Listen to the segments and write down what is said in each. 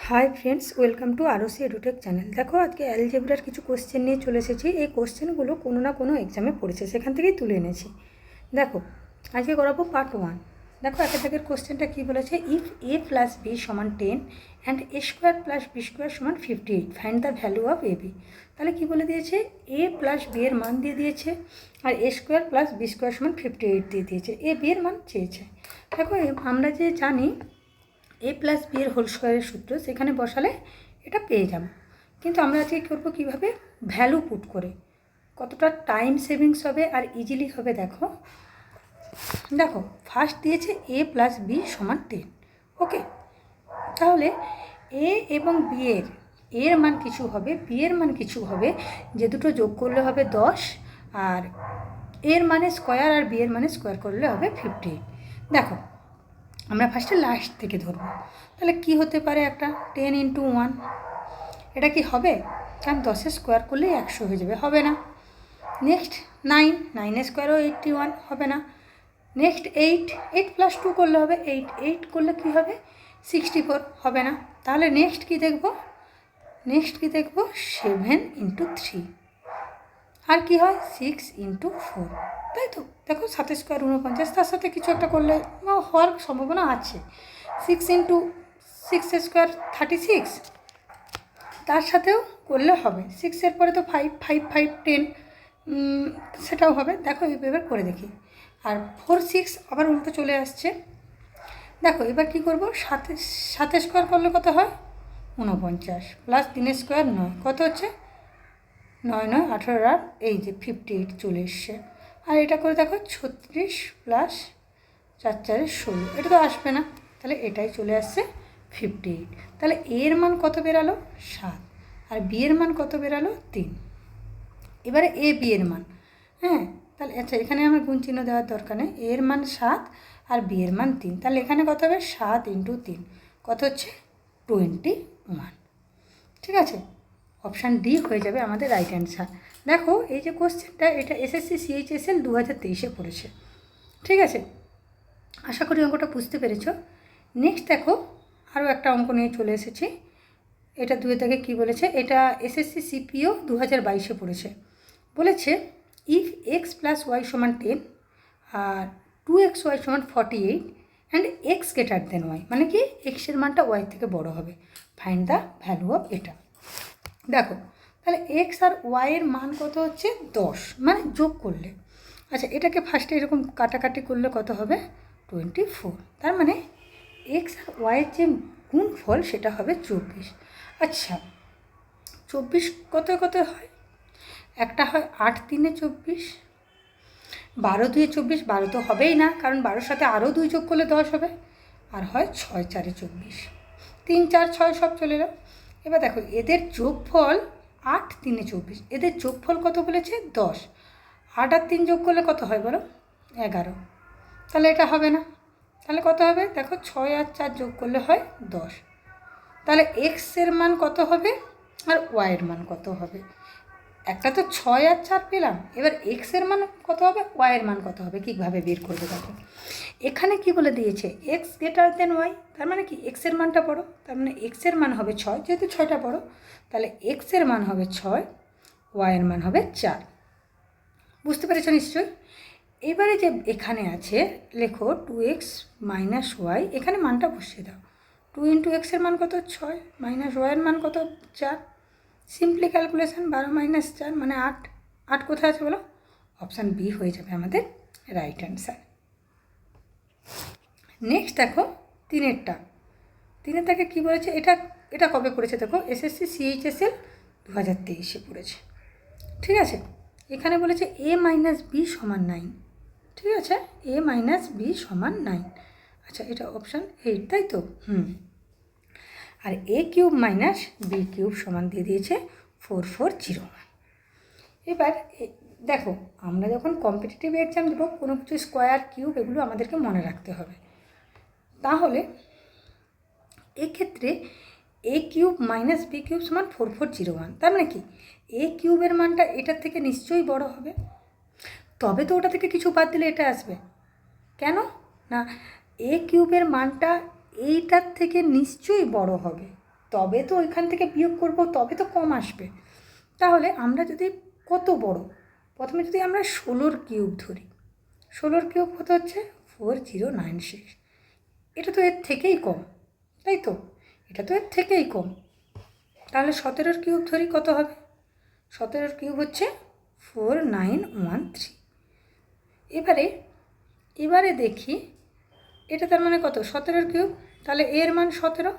High friends, welcome to RC Edutech channel. দেখো, আজকে অ্যালজেব্রার কিছু কোশ্চেন নিয়ে চলে এসেছি। এই কোশ্চেনগুলো কোনো না কোনো এক্সামে পড়েছে, সেখান থেকেই তুলে এনেছি। দেখো, আজকে করাবো পার্ট 1। দেখো, একের দাগের কোশ্চেনটা কী বলেছে, ইফ a প্লাস বি সমান 10 and a square plus b square সমান 58, find the value of a b. তাহলে কী বলে দিয়েছে, এ প্লাস বি এর মান দিয়ে দিয়েছে, আর এ স্কোয়ার প্লাস বি স্কোয়ার সমান 58 দিয়ে দিয়েছে। এ বি এর মান চেয়েছে। দেখো, আমরা যে জানি এ প্লাস বি এর হোল স্কোয়ারের সূত্র, সেখানে বসালে এটা পেয়ে যাব। কিন্তু আমরা আজকে করবো কীভাবে, ভ্যালু পুট করে। কতটা টাইম সেভিংস হবে আর ইজিলি হবে। দেখো দেখো ফার্স্ট দিয়েছে এ প্লাস বি সমান 10। ওকে, তাহলে এ এবং বি এর মান কিছু হবে, বি এর মান কিছু হবে, যে দুটো যোগ করলে হবে 10, আর এর মানে স্কোয়ার আর বি এর মানে স্কোয়ার করলে হবে 58। দেখো, আমরা ফার্স্টে লাস্ট থেকে ধরবো। তাহলে কি হতে পারে, একটা 10 × 1, এটা কি হবে? কারণ 10-এর স্কোয়ার করলে 100 হয়ে যাবে, হবে না। নেক্সট 9-9-এর স্কোয়ারও 81, হবে না। নেক্সট 8 + 2 করলে হবে 8 করলে কি হবে 64, হবে না। তাহলে নেক্সট কি দেখব, 7 × 3, আর কি হয় 6 × 4, তাই তো। দেখো 7 স্কোয়ার 49, তার সাথে কিছু একটা করলে হওয়ার সম্ভাবনা আছে। 6 × 6 স্কোয়ার 36, তার সাথেও করলে হবে। 6-এর পরে তো 5, 5, 5, 10, সেটাও হবে। দেখো এইভাবে করে দেখি। আর 4, 6 আবার উল্টো চলে আসছে। দেখো এবার কি করব, 7 স্কোয়ার করলে কত হয় 49, প্লাস 3 স্কোয়ার 9, কত হচ্ছে 9 9 18, আর এই যে 58 চলে এসছে। আর এটা করে দেখো 36 প্লাস 4 4 16, এটা তো আসবে না, তাহলে এটাই চলে আসছে 58। তাহলে এর মান কত বেরালো 7, আর বি এর মান কত বেরালো 3। এবারে এ বি এর মান, হ্যাঁ, তাহলে আচ্ছা এখানে আমার গুণ চিহ্ন দেওয়ার দরকার নেই। এর মান 7 আর বি এর মান 3, তাহলে এখানে কত হবে 7 × 3, কত হচ্ছে 21। ঠিক আছে, অপশান ডি হয়ে যাবে আমাদের রাইট অ্যান্সার। দেখো এই যে কোশ্চেনটা, এটা এসএসসি CHSL 2023-এ পড়েছে। ঠিক আছে, আশা করি অঙ্কটা বুঝতে পেরেছ। নেক্সট দেখো, আরও একটা অঙ্ক নিয়ে চলে এসেছি। এটা 2 থেকে কী বলেছে, এটা এসএসসি CPO 2022-এ পড়েছে। বলেছে ইফ x + y = 10 আর 2xy = 48 অ্যান্ড x > y, মানে কি এক্সের মানটা ওয়াই থেকে বড় হবে, ফাইন্ড দ্য ভ্যালু অফ এটা। দেখো, তাহলে এক্স আর ওয়াইয়ের মান কত হচ্ছে 10, মানে যোগ করলে। আচ্ছা, এটাকে ফার্স্টে এরকম কাটাকাটি করলে কত হবে 24, তার মানে এক্স আর ওয়াইয়ের যে গুণফল সেটা হবে 24। আচ্ছা, 24 কত কত হয়, একটা হয় 8 × 3 = 24, 12 × 2 = 24, 12 তো হবেই না, কারণ 12-এর সাথে আরও 2 যোগ করলে 10 হবে, আর হয় 6 × 4 = 24, 3 4 6 সব চলে এলো। এবার দেখো এদের যোগফল 8 × 3 = 24, এদের যোগফল কত বলেছে 10, 8 আর 3 যোগ করলে কত হয় বলো 11, তাহলে এটা হবে না। তাহলে কত হবে, দেখো 6 আর 4 যোগ করলে হয় 10। তাহলে এক্সের মান কত হবে আর ওয়াইয়ের মান কত হবে, একটা তো 6 আর 4 পেলাম, এবার এক্সের মান কত হবে, ওয়াইয়ের মান কত হবে, কীভাবে বের করবে। দেখো এখানে কি বলে দিয়েছে এক্স > ওয়াই, তার মানে কি এক্সের মানটা বড়ো, তার মানে এক্সের মান হবে 6, যেহেতু 6টা বড়, তাহলে এক্সের মান হবে 6, ওয়াইয়ের মান হবে 4। বুঝতে পেরেছো নিশ্চয়ই। এবারে যে এখানে আছে লেখো 2x - y, এখানে মানটা বসিয়ে দাও। 2 × x এর মান কত 6, মাইনাস ওয়াইয়ের মান কত 4, সিম্পলি ক্যালকুলেশন, 12 - 4 মানে 8। 8 কোথায় আছে বলো, অপশান বি হয়ে যাবে আমাদের রাইট অ্যান্সার। নেক্সট দেখো 3-এর থেকে কী বলেছে, এটা কবে পড়েছে দেখো, এসএসসি CHSL 2023-এ পড়েছে। ঠিক আছে, এখানে বলেছে a - b = 9। ঠিক আছে, a - b = 9। আচ্ছা, এটা অপশান 8, তাই তো। আর a³ - b³ সমান দিয়ে দিয়েছে 4401। এবার দেখো, আমরা যখন কম্পিটিটিভ এক্সাম দেবো, কোনো কিছু স্কোয়ার কিউব এগুলো আমাদেরকে মনে রাখতে হবে। তাহলে এক্ষেত্রে a³ - b³ = 4401, তার মানে কি a³ মানটা এটার থেকে নিশ্চয়ই বড় হবে, তবে তো ওটা থেকে কিছু বাদ দিলে এটা আসবে। কেন না, a³ মানটা এইটার থেকে নিশ্চয়ই বড় হবে, তবে তো ওইখান থেকে বিয়োগ করব, তবে তো কম আসবে। তাহলে আমরা যদি কত বড়, প্রথমে যদি আমরা 16 কিউব ধরি, 16 কিউব কত হচ্ছে 4096, এটা তো এর থেকেই কম, তাই তো, এটা তো এর থেকেই কম। তাহলে 17 কিউব ধরি, কত হবে, 17 কিউব হচ্ছে 4913। এবারে দেখি এটা তার মানে কত 17 কিউব, তাহলে এর মান 17।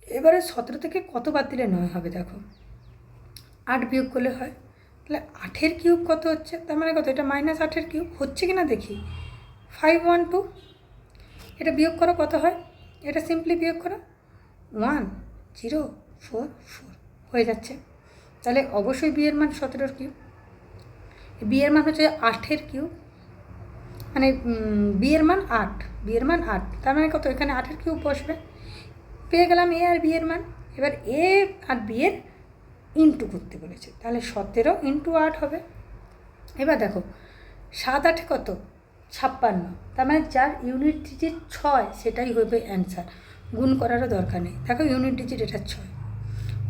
এবারে 17 থেকে কত বাদ দিলে 9 হবে, দেখো 8 বিয়োগ করলে হয়। তাহলে 8 কিউব কত হচ্ছে, তার মানে কত, এটা -8 কিউব হচ্ছে কি না দেখি, 512। এটা বিয়োগ করো কত হয়, এটা সিম্পলি বিয়োগ করো 1044 হয়ে যাচ্ছে। তাহলে অবশ্যই বিয়ের মান 17 কিউব। বিয়ের মান হচ্ছে 8 কিউব, মানে বিয়ের মান 8, বিয়ের মান 8, তার মানে কত, এখানে 8 কিউব বসবে। পেয়ে গেলাম এ আর বি এর মান। এবার এ আর বি এর ইন্টু করতে বলেছে, তাহলে 17 × 8 হবে। এবার দেখো 7 8 কত 56, তার মানে যার ইউনিট ডিজিট 6 সেটাই হবে অ্যান্সার, গুণ করারও দরকার নেই। দেখো ইউনিট ডিজিট এটা 6,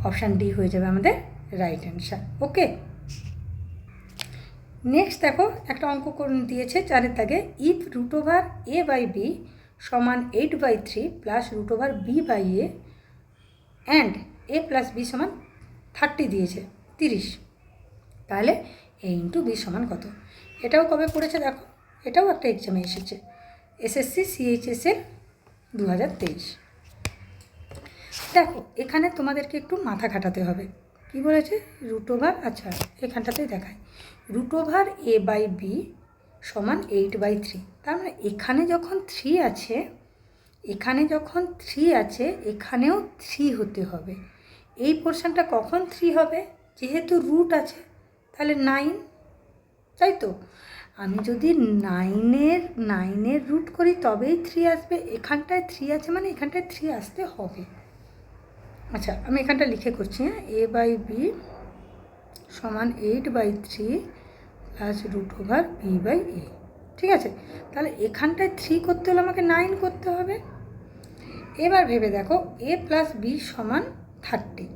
অপশান ডি হয়ে যাবে আমাদের রাইট অ্যান্সার। ওকে, নেক্সট দেখো একটা অঙ্ক দিয়েছে 4-এর দাগে, ইফ √a/b সমান 8/3 plus √b/a and a plus b সমান 30 দিয়েছে 30, তাহলে a × b সমান কত। এটাও কবে পড়েছে দেখো, এটাও একটা এক্সামে এসেছে, এসএসসি CHS-এর 2023। দেখো এখানে তোমাদেরকে একটু মাথা খাটাতে হবে। কি বলেছে, আচ্ছা এখানটাতেই দেখায়, √a/b সমান 8/3, তার মানে এখানে যখন 3 আছে, এখানেও 3 হতে হবে। এই পোর্শনটা কখন 3 হবে, যেহেতু রুট আছে, তাহলে 9, তাই তো। আমি যদি 9-এর রুট করি তবেই 3 আসবে, এখানটায় 3 আছে মানে এখানটায় 3 আসতে হবে। আচ্ছা আমি এখানটা লিখে করছি, হ্যাঁ, a/b সমান 8/3 প্লাস √b/a, ঠিক আছে। তাহলে এখানটায় 3 করতে হলে আমাকে 9 করতে হবে। এবার ভেবে দেখো a প্লাস b সমান 30,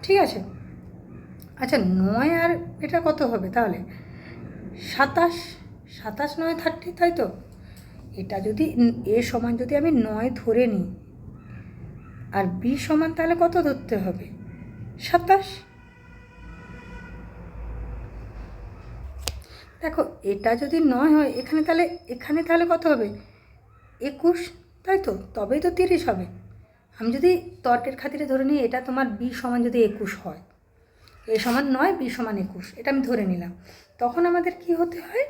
ঠিক আছে। আচ্ছা 9 আর এটা কত হবে, তাহলে 27, 27 9 30, তাই তো। এটা যদি a সমান যদি আমি 9 ধরে নিই আর b সমান তাহলে কত ধরতে হবে, 27। দেখো এটা যদি 9 হয় এখানে তাহলে কত হবে 21, তাই তো, তবেই তো 30 হবে। আমি যদি তর্কের খাতিরে ধরে নিই এটা তোমার b সমান যদি 21 হয়, a সমান 9 b সমান 21, এটা আমি ধরে নিলাম, তখন আমাদের কি হতে হয়,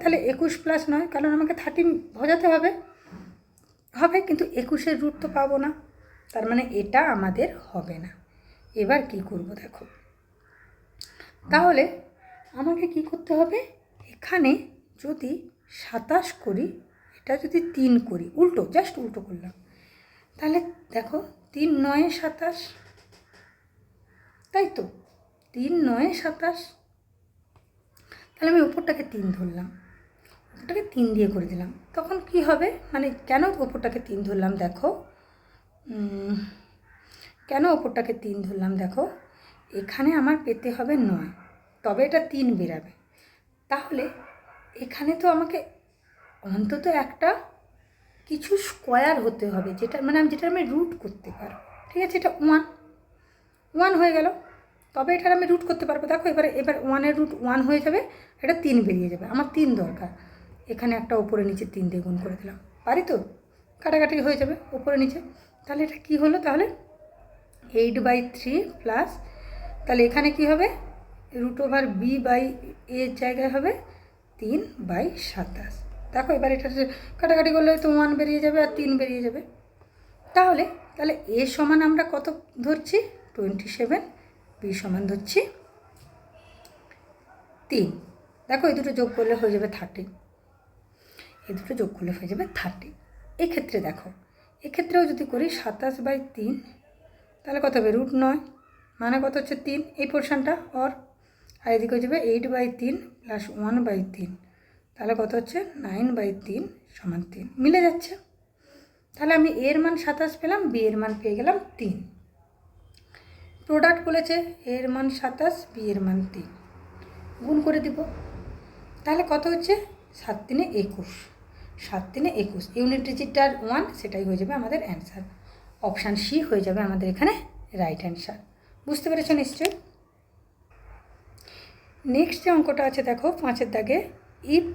তাহলে 21 + 9, কারণ আমাকে 30 ভজাতে হবে, কিন্তু 21-এর রুট তো পাবো না, তার মানে এটা আমাদের হবে না। এবার কি করব দেখো, তাহলে আমাকে কি করতে হবে, এখানে যদি 27 করি, এটা যদি 3 করি, জাস্ট উল্টো করলাম, তাহলে দেখো 3 9 27, তাই তো, 3 9 27, তাহলে আমি ওপরটাকে 3 ধরলাম, ওপরটাকে 3 দিয়ে করে দিলাম, তখন কি হবে, মানে কেন ওপরটাকে 3 ধরলাম দেখো, দেখো এখানে আমার পেতে হবে 9, তবে এটা 3 বেরাবে, তাহলে এখানে তো আমাকে অন্তত একটা কিছু স্কোয়ার হতে হবে, যেটা আমি রুট করতে পারবো, ঠিক আছে। এটা 1 হয়ে গেল, তবে এটার আমি রুট করতে পারবো। দেখো এবার 1-এর রুট 1 হয়ে যাবে, এটা 3 বেরিয়ে যাবে, আমার 3 দরকার, এখানে একটা ওপরে নিচে 3 দিয়ে গুণ করে দিলাম, পারি তো, কাটাকাটি হয়ে যাবে ওপরে নিচে। তাহলে এটা কি হলো, তাহলে 8/3 প্লাস, তাহলে এখানে কি হবে, √b/a এর জায়গায় হবে 3/27। দেখো এবার এটা কাটাকাটি করলে তো 1 বেরিয়ে যাবে আর 3 বেরিয়ে যাবে। তাহলে a সমান আমরা কত ধরছি 27, b সমান ধরছি 3। দেখো এই দুটো যোগ করলে হয়ে যাবে 30, এক্ষেত্রে দেখো এক্ষেত্রেও যদি করি 27/3, তাহলে কত হবে √9, মানে কত হচ্ছে 3, এই পোর্শনটা আর এদিকে হয়ে যাবে 8/3 প্লাস 1/3, তাহলে কত হচ্ছে 9/3 সমান 3, মিলে যাচ্ছে। তাহলে আমি এর মান 27 পেলাম, বি এর মান পেয়ে গেলাম 3। প্রোডাক্ট বলেছে এর মান 27, বি এর মান 3, গুণ করে দিব। তাহলে কত হচ্ছে 7 3 21, 7 3 21, ইউনিট ডিজিটটার 1, সেটাই হয়ে যাবে আমাদের অ্যান্সার। অপশান সি হয়ে যাবে আমাদের এখানে রাইট অ্যান্সার। বুঝতে পেরেছো নিশ্চয়ই? নেক্সট যে অঙ্কটা আছে দেখো 5-এর দাগে, if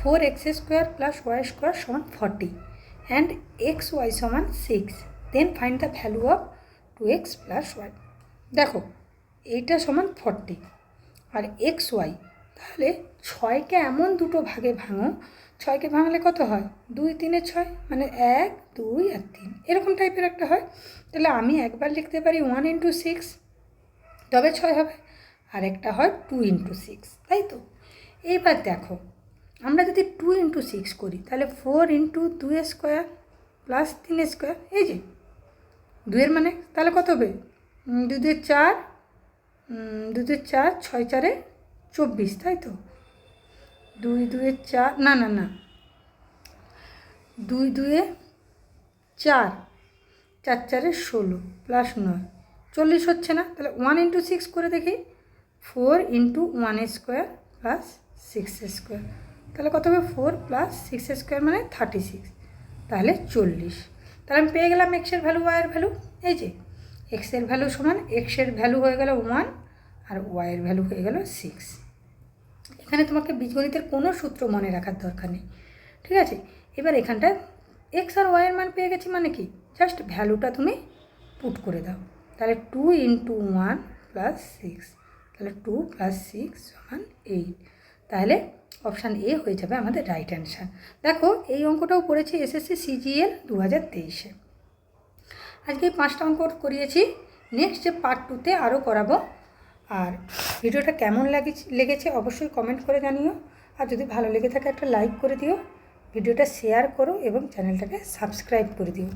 4x² + y² = 40 and xy = 6, then find the value of 2x + y। দেখো এইটা সমান 40 আর xy, তাহলে 6কে এমন দুটো ভাগে ভাঙো, 6কে ভাঙলে কত হয় 2 3 6, মানে 1 2 আর 3, এরকম টাইপের একটা হয়। তাহলে আমি একবার লিখতে পারি 1 × 6, তবে 6 হবে, আর একটা হয় 2 × 6, তাই তো? এইবার দেখো আমরা যদি 2 × 6 করি তাহলে 4 × 2² + 3², এই যে 2 মানে তাহলে কত হবে 2 2 4, 2 2 4, 6 4 24, তাই তো? 2 2 4, না না না, 2 2 4, 4 4 16 + 9 40 হচ্ছে না? তাহলে 1 × 6 করে দেখি, 4 × 1² + 6², তাহলে কত হবে 4 + 6² মানে 36, তাহলে 40। তাহলে আমি পেয়ে গেলাম এক্সের ভ্যালু, ওয়াইয়ের ভ্যালু। এই যে এক্সের ভ্যালু সমান, এক্সের ভ্যালু হয়ে গেল 1 আর ওয়াইয়ের ভ্যালু হয়ে গেল 6। এখানে তোমাকে বীজগণিতের কোনো সূত্র মনে রাখার দরকার নেই, ঠিক আছে? এবার এখানটায় এক্স আর ওয়াইয়ের মান পেয়ে গেছি, মানে কি জাস্ট ভ্যালুটা তুমি পুট করে দাও। তাহলে 2 × 1 + 6, তাহলে 2 + 6 = 8, তাহলে অপশান এ হয়ে যাবে আমাদের রাইট অ্যান্সার। দেখো এই অঙ্কটাও পড়েছি এসএসসি সিজিএল 2023-এ। আজকে এই 5টা অঙ্ক করিয়েছি, নেক্সট যে পার্ট 2-তে আরও করাবো। আর ভিডিওটা কেমন লেগেছে অবশ্যই কমেন্ট করে জানিও, আর যদি ভালো লেগে থাকে একটা লাইক করে দিও, ভিডিওটা শেয়ার করো এবং চ্যানেলটাকে সাবস্ক্রাইব করে দিও।